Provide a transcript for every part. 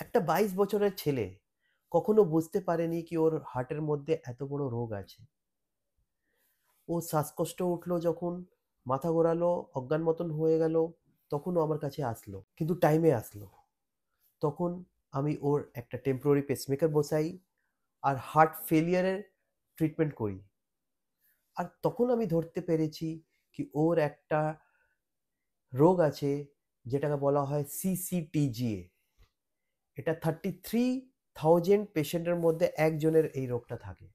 একটা 22 বছরের ছেলে কখনো বুঝতে পারেনি কি ওর হার্টের মধ্যে এত বড় রোগ আছে। ও শ্বাসকষ্ট উঠলো যখন, মাথা ঘোরালো, অজ্ঞান মতন হয়ে গেল, তখনও আমার কাছে আসলো। কিন্তু টাইমে আসলো। তখন আমি ওর একটা টেম্পোরারি পেসমেকার বসাই আর হার্ট ফেলিয়ারের ট্রিটমেন্ট করি। আর তখন আমি ধরতে পেরেছি কি ওর একটা রোগ আছে যেটাকে বলা হয় CCTGA। এটা 33,000 পেশেন্টের মধ্যে একজনের এই রোগটা থাকে।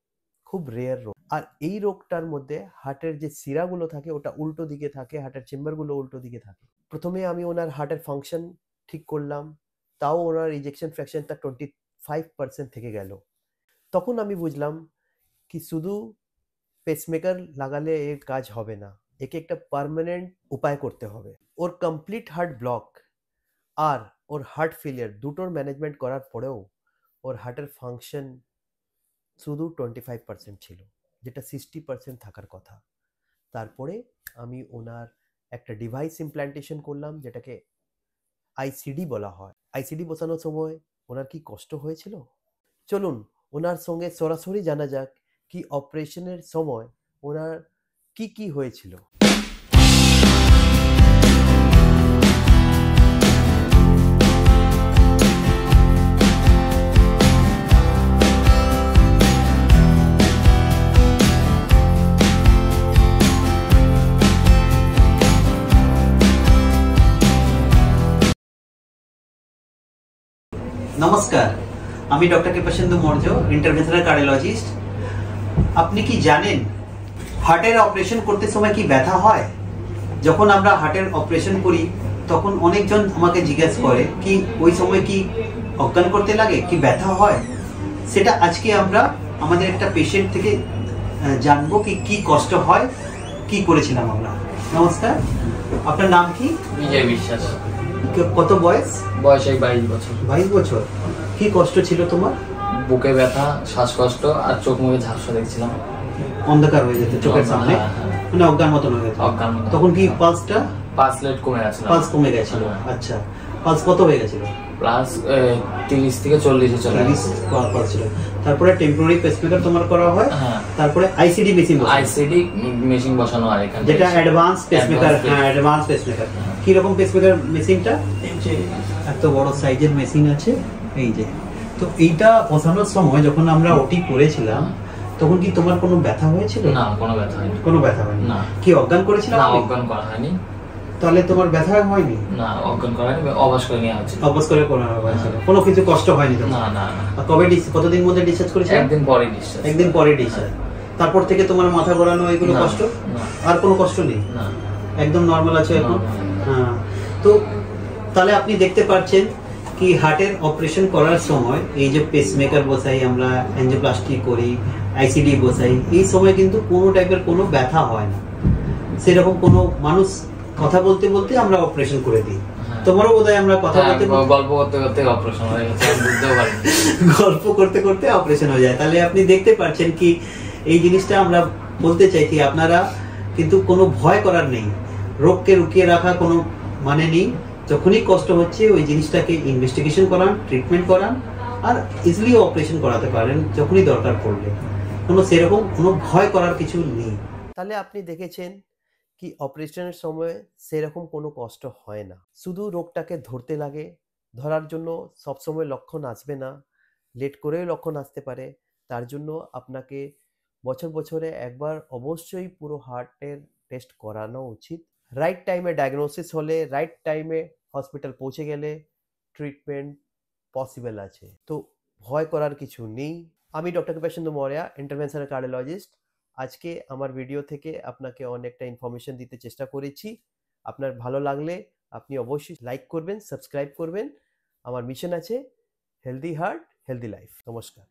খুব রেয়ার রোগ। আর এই রোগটার মধ্যে হার্টের যে শিরাগুলো থাকে ওটা উল্টো দিকে থাকে, হার্টের চেম্বারগুলো উল্টো দিকে থাকে। প্রথমে আমি ওনার হার্টের ফাংশন ঠিক করলাম, তাও ওনার ইজেকশন ফ্র্যাকশনটা 25% থেকে গেল। তখন আমি বুঝলাম কি শুধু পেসমেকার লাগালে এর কাজ হবে না, একে একটা পার্মানেন্ট উপায় করতে হবে। ওর কমপ্লিট হার্ট ব্লক আর ওর হার্ট ফেলিয়ার দুটোর ম্যানেজমেন্ট করার পরেও ওর হার্টের ফাংশন শুধু 25% ছিল, যেটা 60% থাকার কথা। তারপরে আমি ওনার একটা ডিভাইস ইমপ্ল্যান্টেশন করলাম, যেটাকে আইসিডি বলা হয়। আইসিডি বসানোর সময় ওনার কি কষ্ট হয়েছিল? চলুন ওনার সঙ্গে সরাসরি জানা যাক কি অপারেশনের সময় ওনার কি কি হয়েছিল। নমস্কার, আমি ডক্টর কৃপাশেন্দু মৌর্য, ইন্টারভেনশনাল কার্ডিওলজিস্ট। আপনি কি জানেন হার্টের অপারেশন করতে সময় কি ব্যথা হয়? যখন আমরা হার্টের অপারেশন করি তখন অনেকজন আমাকে জিজ্ঞাসা করে কি ওই সময় কি অজ্ঞান করতে লাগে, কি ব্যথা হয়? সেটা আজকে আমরা আমাদের একটা পেশেন্ট থেকে জানবো কি কি কষ্ট হয়, কি করেছিলাম আমরা। নমস্কার, আপনার নাম কি? বিজয় বিশ্বাস। কত বয়স? বয়স 22 বছর। 22 বছর। কি কষ্ট ছিল তোমার? বুকে ব্যথা, শ্বাসকষ্ট আর চোখ মুখে ঝাপসা দেখছিলাম। অন্ধকার হয়ে যেত চোখের সামনে, মানে অজ্ঞান মতন হয়ে যেত। অজ্ঞান মতন। তখন কি পালসটা? পালস রেট কমে গেছিল। পালস কমে গেছিল। আচ্ছা, পালস কত হয়ে গেছিল? প্লাস 30 থেকে 40 চলে গেছে। 30 পালস ছিল। তারপরে টেম্পোরারি পেসমেকার তোমার করা হয়। তারপরে আইসিডি মেশিন বসানো। আইসিডি মেশিন বসানো আর এখানে যেটা অ্যাডভান্স পেসমেকার। হ্যাঁ, অ্যাডভান্স পেসমেকার। কি রকম পেসমেকার মেশিনটা? এত বড় সাইজের মেশিন আছে এই যে। তো এইটা বসানোর সময় যখন আমরা ওটি করেছিলাম তখন কি তোমার কোনো ব্যথা হয়েছিল? না, কোনো ব্যথা হয়নি। কোনো ব্যথা হয়নি? না। কি অজ্ঞান করেছিলাম? না, অজ্ঞান করা হয়নি। তাহলে তোমার ব্যথা হয়নি? না, অজ্ঞান করা হয়নি, অবশ করে নেওয়া হয়েছিল। অবশ করে করা হয়েছিল। কোনো কিছু কষ্ট হয়নি তো? না না না। আর কবে কতদিন মধ্যে ডিসচার্জ করেছিল? একদিন পরে ডিসচার্জ। একদিন পরে ডিসচার্জ। তারপর থেকে তোমার মাথা ঘোরানো এগুলো কষ্ট? না। আর কোনো কষ্ট নেই? না, একদম নরমাল আছে এখন। হ্যাঁ, তো তাহলে আপনি দেখতে পাচ্ছেন কি হার্টের অপারেশন করার সময় এই যে পেসমেকার বসাই আমরা, অ্যাঞ্জিওপ্লাস্টি করি, আইসিডি বসাই, এই সময় কিন্তু কোনো টাইপের কোনো ব্যথা হয় না। সেরকম কোনো মানুষ কথা বলতে বলতে আমরা অপারেশন করে দিই। তোমারও বোধহয় আমরা কথা বলতে গল্প করতে করতে অপারেশন হয়ে গেছে, আমি বুঝতেও পারিনি। গল্প করতে করতে অপারেশন হয়ে যায়। তাহলে আপনি দেখতে পাচ্ছেন কি এই জিনিসটা আমরা বলতে চাই কি আপনারা কিন্তু কোনো ভয় করার নেই। রোগকে লুকিয়ে রাখা কোনো মানে নেই। যখনই কষ্ট হচ্ছে ওই জিনিসটাকে ইনভেস্টিগেশন করান, ট্রিটমেন্ট করান, আর ইজিলি অপারেশন করাতে পারেন যখনই দরকার পড়লে। কোনো সেরকম কোনো ভয় করার কিছু নেই। তাহলে আপনি দেখেছেন কি অপারেশনের সময় সেরকম কোনো কষ্ট হয় না, শুধু রোগটাকে ধরতে লাগে। ধরার জন্য সবসময় লক্ষণ আসবে না, লেট করেও লক্ষণ আসতে পারে। তার জন্য আপনাকে বছরে একবার অবশ্যই পুরো হার্টের টেস্ট করানো উচিত। রাইট টাইমে ডায়াগনোসিস হলে, রাইট টাইমে হসপিটাল পৌঁছে গেলে ট্রিটমেন্ট পসিবল আছে। তো ভয় করার কিছু নেই। আমি ডক্টর কৃপাশেন্দু মৌর্য, ইন্টারভেনশনাল কার্ডিওলজিস্ট। আজকে আমার ভিডিও থেকে আপনাকে অনেকটা ইনফরমেশন দিতে চেষ্টা করেছি। আপনার ভালো লাগলে আপনি অবশ্যই লাইক করবেন, সাবস্ক্রাইব করবেন। আমার মিশন আছে হেলদি হার্ট হেলদি লাইফ। নমস্কার।